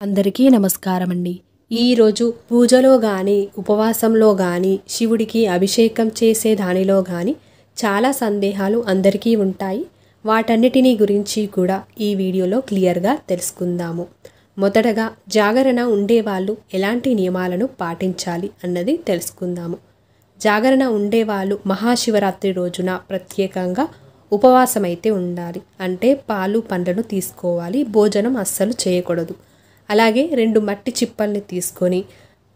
అందరికీ నమస్కారం అండి. ఈరోజు పూజలో గాని, ఉపవాసంలో గాని, శివుడికి అభిషేకం చేసే దానిలో గాని చాలా సందేహాలు అందరికీ ఉంటాయి. వాటన్నిటినీ గురించి కూడా ఈ వీడియోలో క్లియర్గా తెలుసుకుందాము. మొదటగా జాగరణ ఉండేవాళ్ళు ఎలాంటి నియమాలను పాటించాలి అన్నది తెలుసుకుందాము. జాగరణ ఉండేవాళ్ళు మహాశివరాత్రి రోజున ప్రత్యేకంగా ఉపవాసం అయితే ఉండాలి. అంటే పాలు పండ్లను తీసుకోవాలి, భోజనం అస్సలు చేయకూడదు. అలాగే 2 మట్టి చిప్పల్ని తీసుకొని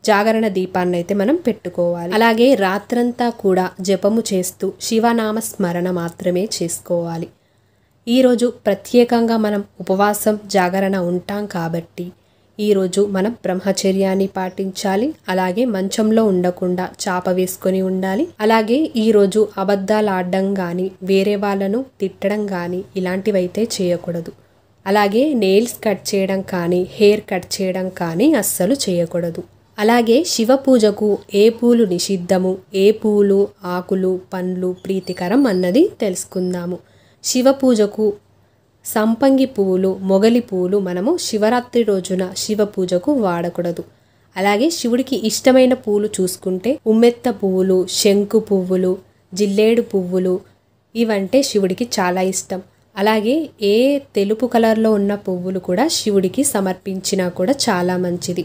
జాగరణ దీపాన్ని అయితే మనం పెట్టుకోవాలి. అలాగే రాత్రంతా కూడా జపము చేస్తూ శివనామ స్మరణ మాత్రమే చేసుకోవాలి. ఈరోజు ప్రత్యేకంగా మనం ఉపవాసం జాగరణ ఉంటాం కాబట్టి ఈరోజు మనం బ్రహ్మచర్యాన్ని పాటించాలి. అలాగే మంచంలో ఉండకుండా చాప వేసుకొని ఉండాలి. అలాగే ఈరోజు అబద్ధాలు ఆడడం కానీ, వేరే వాళ్ళను తిట్టడం కానీ ఇలాంటివైతే చేయకూడదు. అలాగే నెయిల్స్ కట్ చేయడం కానీ, హెయిర్ కట్ చేయడం కానీ అస్సలు చేయకూడదు. అలాగే శివ పూజకు ఏ పూలు నిషిద్ధము, ఏ పూలు, ఆకులు, పండ్లు ప్రీతికరం అన్నది తెలుసుకుందాము. శివ పూజకు సంపంగి పువ్వులు, మొగలి పువ్వులు మనము శివరాత్రి రోజున శివ పూజకు వాడకూడదు. అలాగే శివుడికి ఇష్టమైన పువ్వులు చూసుకుంటే ఉమ్మెత్త పువ్వులు, శంకు పువ్వులు, జిల్లేడు పువ్వులు ఇవంటే శివుడికి చాలా ఇష్టం. అలాగే ఏ తెలుపు కలర్లో ఉన్న పువ్వులు కూడా శివుడికి సమర్పించినా కూడా చాలా మంచిది.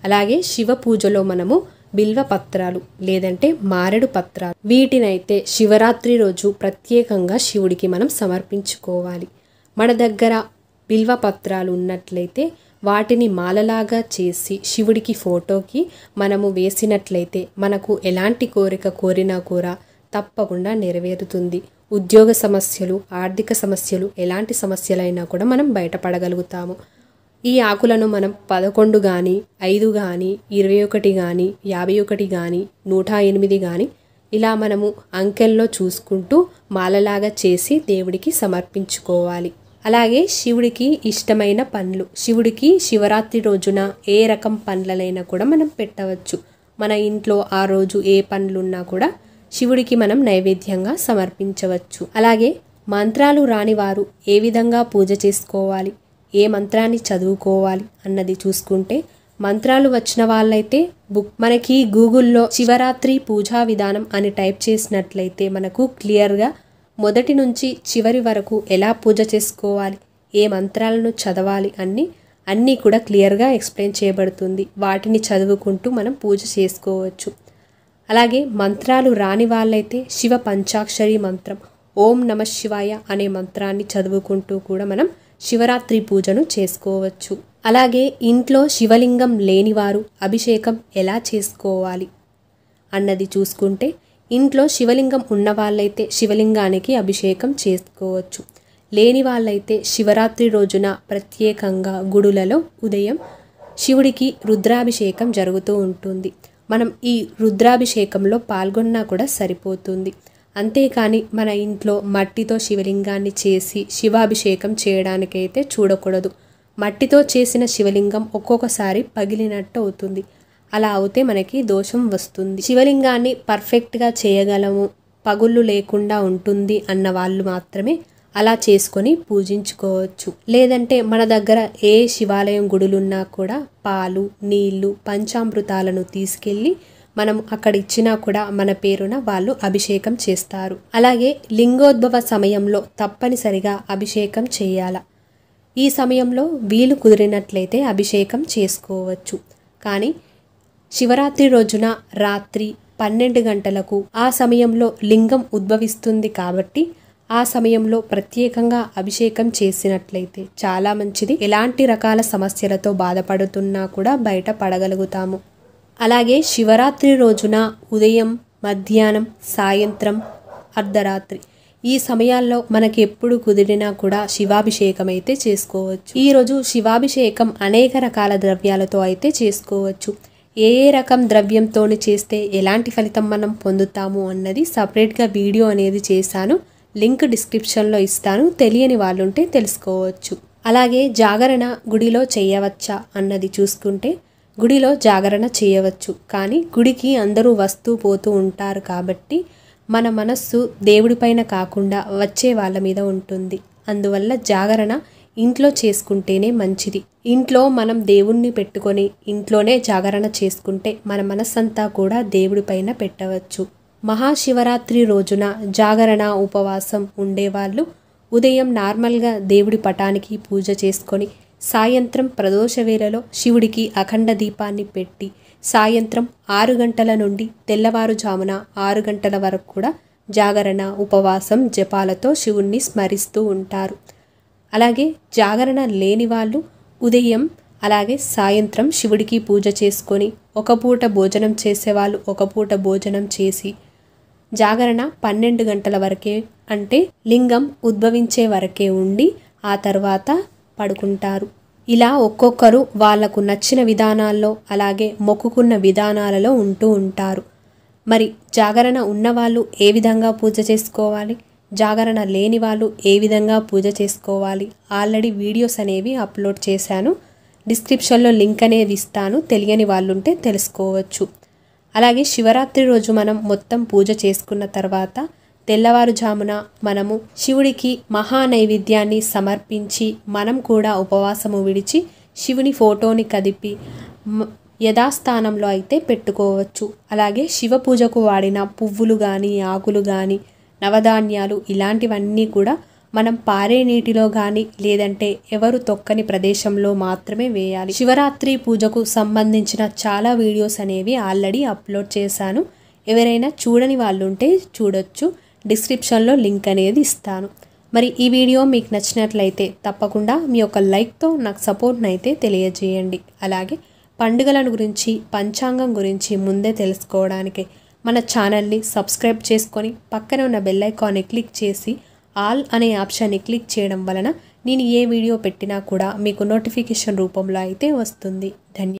అలాగే శివ పూజలో మనము బిల్వ పత్రాలు లేదంటే మారేడు పత్రాలు వీటినైతే శివరాత్రి రోజు ప్రత్యేకంగా శివుడికి మనం సమర్పించుకోవాలి. మన దగ్గర బిల్వ పత్రాలు ఉన్నట్లయితే వాటిని మాలలాగా చేసి శివుడికి ఫోటోకి మనము వేసినట్లయితే మనకు ఎలాంటి కోరిక కోరినా కూడా తప్పకుండా నెరవేరుతుంది. ఉద్యోగ సమస్యలు, ఆర్థిక సమస్యలు, ఎలాంటి సమస్యలైనా కూడా మనం బయటపడగలుగుతాము. ఈ ఆకులను మనం 11 కానీ, 5 కానీ, 21 కానీ, 51 కానీ, 108 కానీ ఇలా మనము అంకెల్లో చూసుకుంటూ మాలలాగా చేసి దేవుడికి సమర్పించుకోవాలి. అలాగే శివుడికి ఇష్టమైన పండ్లు, శివుడికి శివరాత్రి రోజున ఏ రకం పండ్లనైనా కూడా మనం పెట్టవచ్చు. మన ఇంట్లో ఆ రోజు ఏ పండ్లున్నా కూడా శివుడికి మనం నైవేద్యంగా సమర్పించవచ్చు. అలాగే మంత్రాలు రాని వారు ఏ విధంగా పూజ చేసుకోవాలి, ఏ మంత్రాన్ని చదువుకోవాలి అన్నది చూసుకుంటే మంత్రాలు వచ్చిన వాళ్ళైతే మనకి గూగుల్లో శివరాత్రి పూజా విధానం అని టైప్ చేసినట్లయితే మనకు క్లియర్గా మొదటి నుంచి చివరి వరకు ఎలా పూజ చేసుకోవాలి, ఏ మంత్రాలను చదవాలి అన్నీ కూడా క్లియర్గా ఎక్స్ప్లెయిన్ చేయబడుతుంది. వాటిని చదువుకుంటూ మనం పూజ చేసుకోవచ్చు. అలాగే మంత్రాలు రాని వాళ్ళైతే శివ పంచాక్షరి మంత్రం ఓం నమ శివాయ అనే మంత్రాన్ని చదువుకుంటూ కూడా మనం శివరాత్రి పూజను చేసుకోవచ్చు. అలాగే ఇంట్లో శివలింగం లేనివారు అభిషేకం ఎలా చేసుకోవాలి అన్నది చూసుకుంటే ఇంట్లో శివలింగం ఉన్న వాళ్ళైతే శివలింగానికి అభిషేకం చేసుకోవచ్చు. లేని వాళ్ళైతే శివరాత్రి రోజున ప్రత్యేకంగా గుడులలో ఉదయం శివుడికి రుద్రాభిషేకం జరుగుతూ ఉంటుంది. మనం ఈ రుద్రాభిషేకంలో పాల్గొన్నా కూడా సరిపోతుంది. అంతేకాని మన ఇంట్లో మట్టితో శివలింగాన్ని చేసి శివాభిషేకం చేయడానికైతే చూడకూడదు. మట్టితో చేసిన శివలింగం ఒక్కొక్కసారి పగిలినట్టు అవుతుంది. అలా అవుతే మనకి దోషం వస్తుంది. శివలింగాన్ని పర్ఫెక్ట్గా చేయగలము, పగుళ్ళు లేకుండా ఉంటుంది అన్న వాళ్ళు మాత్రమే అలా చేసుకొని పూజించుకోవచ్చు. లేదంటే మన దగ్గర ఏ శివాలయం గుడులున్నా కూడా పాలు, నీళ్లు, పంచామృతాలను తీసుకెళ్ళి మనం అక్కడ ఇచ్చినా కూడా మన పేరున వాళ్ళు అభిషేకం చేస్తారు. అలాగే లింగోద్భవ సమయంలో తప్పనిసరిగా అభిషేకం చేయాల. ఈ సమయంలో వీలు కుదిరినట్లయితే అభిషేకం చేసుకోవచ్చు. కానీ శివరాత్రి రోజున రాత్రి 12 గంటలకు ఆ సమయంలో లింగం ఉద్భవిస్తుంది కాబట్టి ఆ సమయంలో ప్రత్యేకంగా అభిషేకం చేసినట్లయితే చాలా మంచిది. ఎలాంటి రకాల సమస్యలతో బాధపడుతున్నా కూడా బయట పడగలుగుతాము. అలాగే శివరాత్రి రోజున ఉదయం, మధ్యాహ్నం, సాయంత్రం, అర్ధరాత్రి ఈ సమయాల్లో మనకి ఎప్పుడు కుదిరినా కూడా శివాభిషేకం అయితే చేసుకోవచ్చు. ఈరోజు శివాభిషేకం అనేక రకాల ద్రవ్యాలతో అయితే చేసుకోవచ్చు. ఏ రకం ద్రవ్యంతో చేస్తే ఎలాంటి ఫలితం మనం పొందుతాము అన్నది సపరేట్గా వీడియో అనేది చేశాను. లింక్ డిస్క్రిప్షన్లో ఇస్తాను. తెలియని వాళ్ళుంటే తెలుసుకోవచ్చు. అలాగే జాగరణ గుడిలో చేయవచ్చా అన్నది చూసుకుంటే గుడిలో జాగరణ చేయవచ్చు. కానీ గుడికి అందరూ వస్తూ పోతూ ఉంటారు కాబట్టి మన మనస్సు దేవుడిపైన కాకుండా వచ్చే వాళ్ళ మీద ఉంటుంది. అందువల్ల జాగరణ ఇంట్లో చేసుకుంటేనే మంచిది. ఇంట్లో మనం దేవుణ్ణి పెట్టుకొని ఇంట్లోనే జాగరణ చేసుకుంటే మన మనస్సంతా కూడా దేవుడి పైన పెట్టవచ్చు. మహాశివరాత్రి రోజున జాగరణ ఉపవాసం ఉండేవాళ్ళు ఉదయం నార్మల్గా దేవుడి పటానికి పూజ చేసుకొని సాయంత్రం ప్రదోష వేళలో శివుడికి అఖండ దీపాన్ని పెట్టి సాయంత్రం 6 గంటల నుండి తెల్లవారుజామున 6 గంటల వరకు కూడా జాగరణ ఉపవాసం జపాలతో శివుణ్ణి స్మరిస్తూ ఉంటారు. అలాగే జాగరణ లేని వాళ్ళు ఉదయం అలాగే సాయంత్రం శివుడికి పూజ చేసుకొని ఒక పూట భోజనం చేసేవాళ్ళు ఒక పూట భోజనం చేసి జాగరణ 12 గంటల వరకే అంటే లింగం ఉద్భవించే వరకే ఉండి ఆ తర్వాత పడుకుంటారు. ఇలా ఒక్కొక్కరు వాళ్లకు నచ్చిన విధానాల్లో అలాగే మొక్కుకున్న విధానాలలో ఉంటూ ఉంటారు. మరి జాగరణ ఉన్నవాళ్ళు ఏ విధంగా పూజ చేసుకోవాలి, జాగరణ లేని వాళ్ళు ఏ విధంగా పూజ చేసుకోవాలి ఆల్రెడీ వీడియోస్ అనేవి అప్లోడ్ చేశాను. డిస్క్రిప్షన్లో లింక్ అనేది ఇస్తాను, తెలియని వాళ్ళుంటే తెలుసుకోవచ్చు. అలాగే శివరాత్రి రోజు మనం మొత్తం పూజ చేసుకున్న తర్వాత తెల్లవారుజామున మనము శివుడికి మహా నైవేద్యాన్ని సమర్పించి మనం కూడా ఉపవాసము విడిచి శివుని ఫోటోని కదిపి యథాస్థానంలో అయితే పెట్టుకోవచ్చు. అలాగే శివ పూజకు వాడిన పువ్వులు కానీ ఆకులు కానీ నవధాన్యాలు ఇలాంటివన్నీ కూడా మనం పారే నీటిలో కానీ లేదంటే ఎవరు తొక్కని ప్రదేశంలో మాత్రమే వేయాలి. శివరాత్రి పూజకు సంబంధించిన చాలా వీడియోస్ అనేవి ఆల్రెడీ అప్లోడ్ చేశాను. ఎవరైనా చూడని వాళ్ళు ఉంటే చూడొచ్చు. డిస్క్రిప్షన్లో లింక్ అనేది ఇస్తాను. మరి ఈ వీడియో మీకు నచ్చినట్లయితే తప్పకుండా మీ యొక్క లైక్తో నాకు సపోర్ట్ని అయితే తెలియజేయండి. అలాగే పండుగలను గురించి పంచాంగం గురించి ముందే తెలుసుకోవడానికి మన ఛానల్ని సబ్స్క్రైబ్ చేసుకొని పక్కన ఉన్న బెల్ ఐకాన్ని క్లిక్ చేసి ఆల్ అనే ఆప్షన్ని క్లిక్ చేయడం వలన నేను ఏ వీడియో పెట్టినా కూడా మీకు నోటిఫికేషన్ రూపంలో అయితే వస్తుంది. ధన్యవాదాలు.